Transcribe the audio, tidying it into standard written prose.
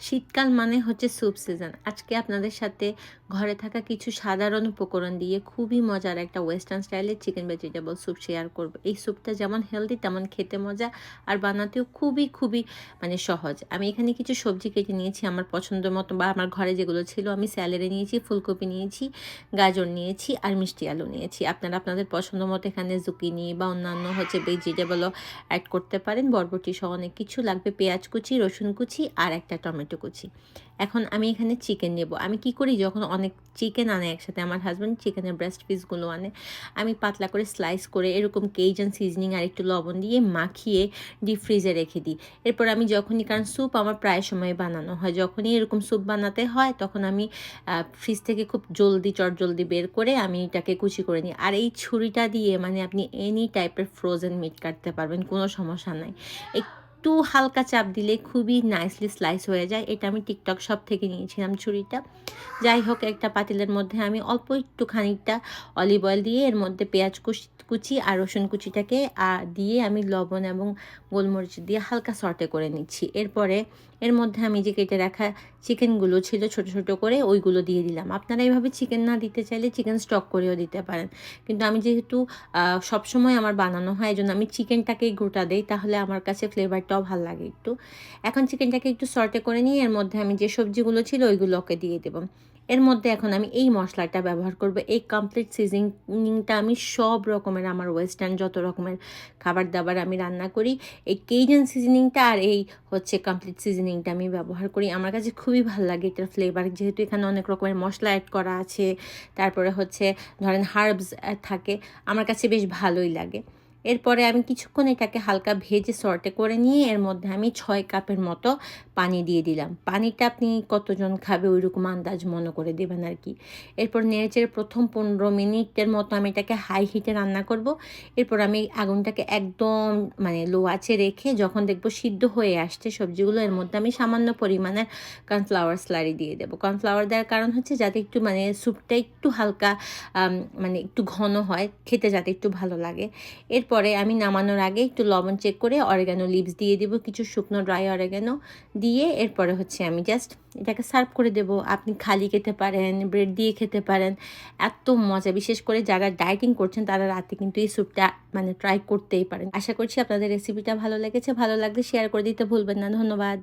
শীতকাল মানে হচ্ছে স্যুপ সিজন। আজকে আপনাদের সাথে ঘরে থাকা কিছু সাধারণ উপকরণ দিয়ে খুবই মজার একটা ওয়েস্টার্ন স্টাইলের চিকেন ভেজিটেবল স্যুপ শেয়ার করব। এই স্যুপটা যেমন হেলদি তেমন খেতে মজা আর বানাতেও খুবই মানে সহজ। আমি এখানে কিছু সবজি কেটে নিয়েছি আমার পছন্দ মতো বা আমার ঘরে যেগুলো ছিল। আমি স্যালাডে নিয়েছি, ফুলকপি নিয়েছি, গাজর নিয়েছি আর মিষ্টি আলু নিয়েছি। আপনারা আপনাদের পছন্দ মতো এখানে জুকিনি বা অন্যান্য হচ্ছে ভেজিটেবলও অ্যাড করতে পারেন। বরবটি সহ অনেক কিছু লাগবে। পেঁয়াজ কুচি, রসুন কুচি আর একটা টমেটো কুচি। এখন আমি এখানে চিকেন নেব। আমি কি করি, যখন অনেক চিকেন আনে একসাথে, আমার হাজব্যান্ড চিকেনের ব্রেস্ট পিসগুলো আনে, আমি পাতলা করে স্লাইস করে এরকম কেইজান সিজনিং আর একটু লবণ দিয়ে মাখিয়ে ডিপ ফ্রিজে রেখে দিই। এরপর আমি যখনই, কারণ স্যুপ আমার প্রায় সময় বানানো হয়, যখনই এরকম স্যুপ বানাতে হয় তখন আমি ফ্রিজ থেকে খুব জলদি চটজলদি বের করে আমি এটাকে কুচি করে নিই। আর এই ছুরিটা দিয়ে মানে আপনি এনি টাইপের ফ্রোজেন মিট কাটতে পারবেন, কোনো সমস্যা নাই। একটু হালকা চাপ দিলে খুবই নাইসলি স্লাইস হয়ে যায়। এটা আমি টিকটক শপ থেকে নিয়েছিলাম ছুরিটা। যাই হোক, একটা পাতিলের মধ্যে আমি অল্প একটু খানিকটা অলিভ অয়েল দিয়ে এর মধ্যে পেঁয়াজ কুচি আর রসুন কুচিটাকে দিয়ে আমি লবণ এবং গোলমরিচ দিয়ে হালকা সর্টে করে নিচ্ছি। এরপরে এর মধ্যে আমি যে কেটে রাখা চিকেনগুলো ছিল ছোট ছোট করে, ওইগুলো দিয়ে দিলাম। আপনারা এইভাবে চিকেন না দিতে চাইলে চিকেন স্টক করেও দিতে পারেন, কিন্তু আমি যেহেতু সবসময় আমার বানানো হয়, এই জন্য আমি চিকেনটাকেই গোটা দেই, তাহলে আমার কাছে ফ্লেভারটাও ভালো লাগে একটু। এখন চিকেনটাকে একটু সর্টে করে নিয়ে এর মধ্যে আমি যে সবজিগুলো ছিল ওইগুলোকে দিয়ে দেবো। এর মধ্যে এখন আমি এই মশলাটা ব্যবহার করব। এই কমপ্লিট সিজনিংটা আমি সব রকমের, আমার ওয়েস্টার্ন যত রকমের খাবার দাবার আমি রান্না করি, এই কেইজান সিজনিংটা আর এই হচ্ছে কমপ্লিট সিজনিংটা আমি ব্যবহার করি। আমার কাছে খুবই ভালো লাগে এটার ফ্লেভার, যেহেতু এখানে অনেক রকমের মশলা অ্যাড করা আছে, তারপরে হচ্ছে ধরেন হার্বস থাকে, আমার কাছে বেশ ভালোই লাগে। এরপরে আমি কিছুক্ষণ এটাকে হালকা ভেজে সর্টে করে নিয়ে এর মধ্যে আমি 6 কাপের মতো পানি দিয়ে দিলাম। পানিটা আপনি কতজন খাবে ওইরকম আন্দাজ মনে করে দেবেন আর কি। এরপর নেড়েচেড়ে প্রথম 15 মিনিটের মতো আমি এটাকে হাই হিটে রান্না করব। এরপর আমি আগুনটাকে একদম মানে লো আঁচে রেখে যখন দেখবো সিদ্ধ হয়ে আসছে সবজিগুলো, এর মধ্যে আমি সামান্য পরিমাণের কর্নফ্লাওয়ার স্লারি দিয়ে দেবো। কর্নফ্লাওয়ার দেওয়ার কারণ হচ্ছে যাতে একটু মানে স্যুপটা একটু হালকা মানে একটু ঘন হয়, খেতে যাতে একটু ভালো লাগে। এরপরে আমি নামানোর আগে একটু লবণ চেক করে অরিগ্যানো লিভস দিয়ে দিব, কিছু শুকনো ড্রাই অরিগ্যানো দিয়ে এরপরে হচ্ছে আমি জাস্ট এটাকে সার্ভ করে দেব। আপনি খালি খেতে পারেন, ব্রেড দিয়ে খেতে পারেন। এত মজা, বিশেষ করে যারা ডায়েটিং করছেন তারা রাতে কিন্তু এই স্যুপটা মানে ট্রাই করতেই পারেন। আশা করছি আপনাদের রেসিপিটা ভালো লেগেছে। ভালো লাগলে শেয়ার করে দিতে ভুলবেন না। ধন্যবাদ।